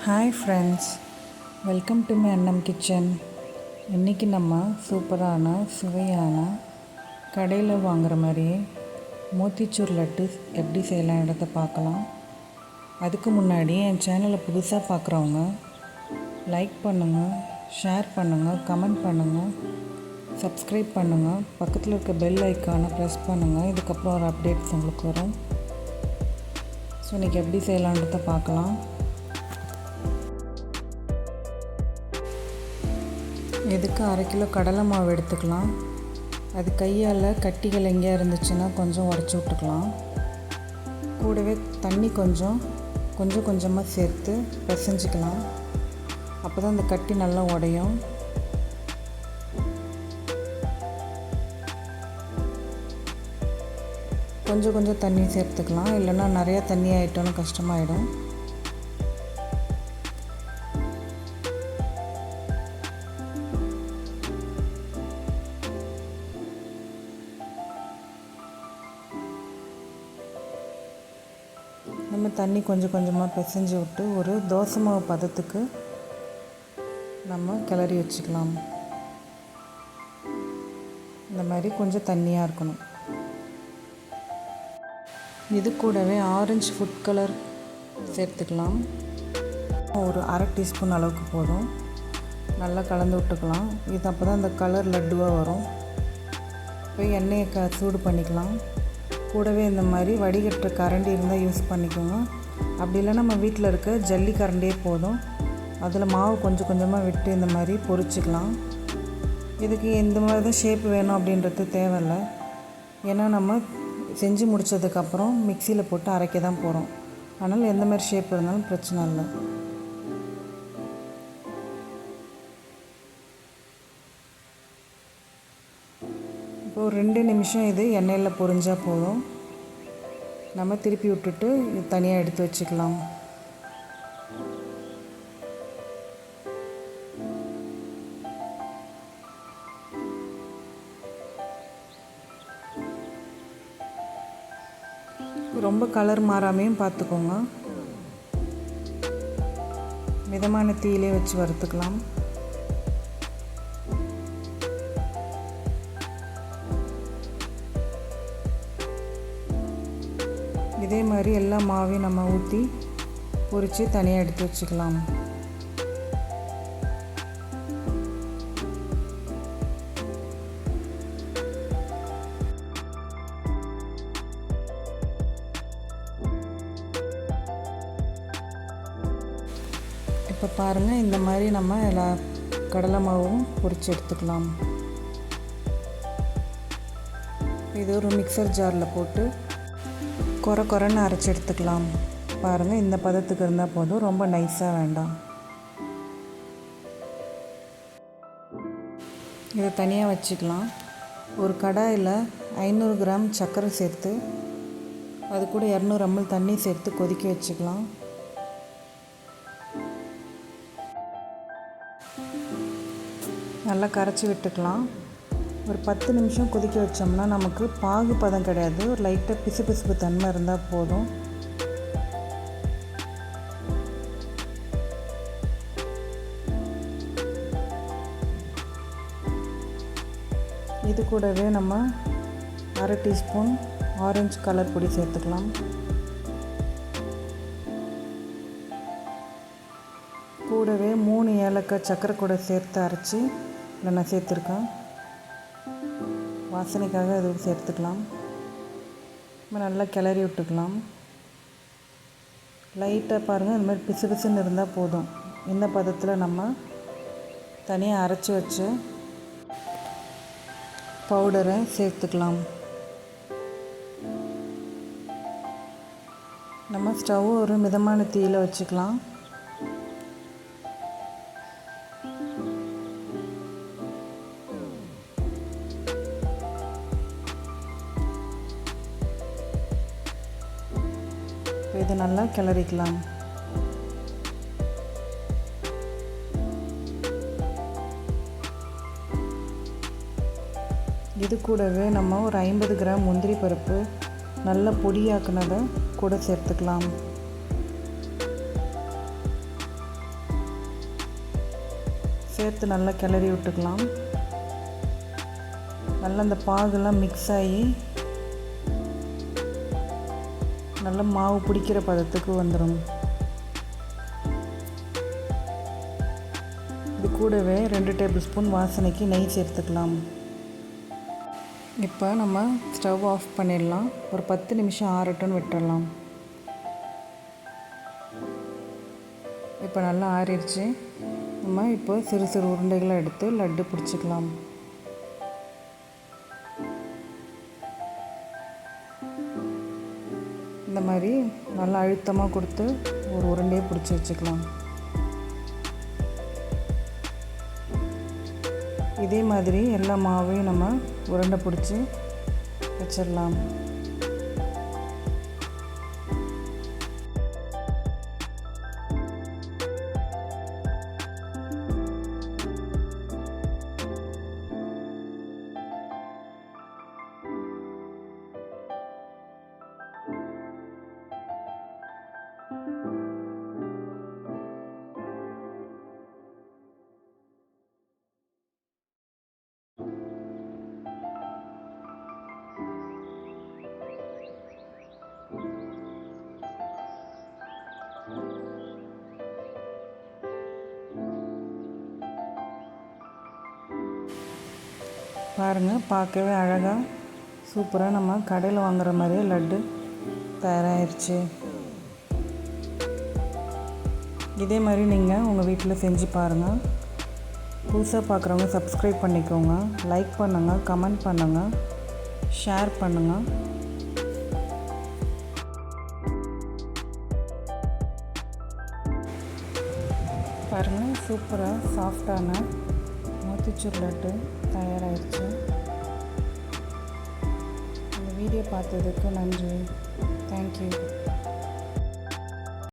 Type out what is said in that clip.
Hi friends, welcome to my அன்னம் kitchen. இன்றைக்கி நம்ம சூப்பரான சுவையான கடையில் வாங்குகிற மாதிரியே மோத்திச்சூர் லட்டு எப்படி செய்யலான்றதை பார்க்கலாம். அதுக்கு முன்னாடி என் சேனலை புதுசாக பார்க்குறவங்க லைக் பண்ணுங்கள், ஷேர் பண்ணுங்கள், கமெண்ட் பண்ணுங்கள், சப்ஸ்கிரைப் பண்ணுங்கள், பக்கத்தில் இருக்க பெல் ஐக்கானை ப்ரெஸ் பண்ணுங்கள். இதுக்கப்புறம் ஒரு அப்டேட்ஸ் உங்களுக்கு வரும். ஸோ இன்றைக்கி எப்படி செய்யலான்றதை பார்க்கலாம். இதுக்கு 1/2 கிலோ கடலை மாவு எடுத்துக்கலாம். அது கையால் கட்டிகள் எங்கேயா இருந்துச்சுன்னா கொஞ்சம் உடச்சி விட்டுக்கலாம். கூடவே தண்ணி கொஞ்சம் கொஞ்சமாக சேர்த்து பிசைஞ்சிக்கலாம். அப்போ தான் அந்த கட்டி நல்லா உடையும். கொஞ்சம் தண்ணி சேர்த்துக்கலாம், இல்லைன்னா நிறையா தண்ணி ஆகிட்டோன்னு கஷ்டமாயிடும். நம்ம தண்ணி கொஞ்சமாக பிசைஞ்சு விட்டு ஒரு தோசை மாவு பதத்துக்கு நம்ம கிளறி வச்சுக்கலாம். இந்த மாதிரி கொஞ்சம் தண்ணியாக இருக்கணும். இது கூடவே ஆரஞ்சு ஃபுட் கலர் சேர்த்துக்கலாம். ஒரு 1/2 டீஸ்பூன் அளவுக்கு போதும். நல்லா கலந்து விட்டுக்கலாம். இது அப்போ தான் அந்த கலர் லட்டுவாக வரும். இப்போ எண்ணெயை சூடு பண்ணிக்கலாம். கூடவே இந்த மாதிரி வடிகட்டுற கரண்டி இருந்தால் யூஸ் பண்ணிக்கோங்க. அப்படி இல்லைன்னா நம்ம வீட்டில் இருக்க ஜல்லி கரண்டியே போதும். அதில் மாவு கொஞ்சமாக விட்டு இந்த மாதிரி பொரிச்சிக்கலாம். இதுக்கு எந்த மாதிரி தான் ஷேப் வேணும் அப்படின்றது தேவையில்லை. ஏன்னா நம்ம செஞ்சு முடித்ததுக்கப்புறம் மிக்சியில் போட்டு அரைக்க தான் போகிறோம். அதனால் எந்த மாதிரி ஷேப் இருந்தாலும் பிரச்சனை இல்லை. இப்போ 2 நிமிஷம் இது எண்ணெயில் பொரிஞ்சால் போதும். நம்ம திருப்பி விட்டுட்டு இது தனியாக எடுத்து வச்சுக்கலாம். ரொம்ப கலர் மாறாமையும் பார்த்துக்கோங்க. மிதமான தீயிலே வச்சு வறுத்துக்கலாம். இதே மாதிரி எல்லா மாவையும் நம்ம ஊற்றி பொரித்து தனியாக எடுத்து வச்சுக்கலாம். இப்போ பாருங்கள், இந்த மாதிரி நம்ம எல்லா கடலை மாவும் பொரித்து எடுத்துக்கலாம். இது ஒரு மிக்சர் ஜாரில் போட்டு குறைன்னு அரைச்சி எடுத்துக்கலாம். பாருங்கள், இந்த பதத்துக்கு இருந்தால் போதும், ரொம்ப நைஸாக வேண்டாம். இதை தனியாக வச்சுக்கலாம். ஒரு கடாயில் 500 கிராம் சர்க்கரை சேர்த்து அது கூட 200 ml தண்ணி சேர்த்து கொதிக்க வச்சுக்கலாம். நல்லா கரைச்சி விட்டுக்கலாம். ஒரு 10 நிமிஷம் கொதிக்க வச்சோம்னா நமக்கு பாகு பதம் கிடையாது, ஒரு லைட்டாக பிசுபிசுப்பு தன்மை இருந்தால் போதும். இது கூடவே நம்ம 1/2 டீஸ்பூன் ஆரஞ்சு கலர் பொடி சேர்த்துக்கலாம். கூடவே 3 ஏலக்காய் சர்க்கரை கூட சேர்த்து அரைச்சி இல்லை நான் சேர்த்துருக்கேன். வாசனைக்காக அது சேர்த்துக்கலாம். நம்ம நல்லா கிளறி விட்டுக்கலாம். லைட்டாக பாருங்கள், இந்த மாதிரி பிசுன்னு இருந்தால் போதும். இந்த பதத்தில் நம்ம தனியாக அரைச்சி வச்ச பவுடரை சேர்த்துக்கலாம். நம்ம ஸ்டவ் ஒரு மிதமான தீயில் வச்சுக்கலாம். இதை நல்லா கிளறிக்கலாம். இது கூடவே நம்ம ஒரு 50 கிராம் முந்திரி பருப்பு நல்லா பொடியாக்குனதை கூட சேர்த்துக்கலாம். சேர்த்து நல்லா கிளறி விட்டுக்கலாம். நல்லா அந்த பாகெல்லாம் மிக்ஸ் ஆகி நல்லா மாவு பிடிக்கிற பதத்துக்கு வந்துடும். இது கூடவே 2 டேபிள் ஸ்பூன் வாசனைக்கு நெய் சேர்த்துக்கலாம். இப்போ நம்ம ஸ்டவ் ஆஃப் பண்ணிடலாம். ஒரு 10 நிமிஷம் ஆறட்டுன்னு விட்டுடலாம். இப்போ நல்லா ஆறிடுச்சு. நம்ம இப்போ சிறு சிறு உருண்டைகளை எடுத்து லட்டு பிடிச்சிக்கலாம். இந்த மாதிரி நல்லா அழுத்தமாக கொடுத்து ஒரு உருண்டையை பிடிச்சி வச்சுக்கலாம். இதே மாதிரி எல்லா மாவையும் நம்ம உருண்டை பிடிச்சி வச்சிடலாம். பாருங்கள், பார்க்கவே அழகாக சூப்பராக நம்ம கடையில் வாங்குகிற மாதிரியே லட்டு தயாராகிருச்சு. இதே மாதிரி நீங்கள் உங்கள் வீட்டில் செஞ்சு பாருங்கள். புதுசாக பார்க்குறவங்க சப்ஸ்கிரைப் பண்ணிக்கோங்க, லைக் பண்ணுங்கள், கமெண்ட் பண்ணுங்கள், ஷேர் பண்ணுங்கள். பாருங்கள், சூப்பராக சாஃப்டான மோத்திச்சூர் லட்டு தயாராகிடுச்சு. இந்த வீடியோ பார்த்ததுக்கு நன்றி. தேங்க்யூ.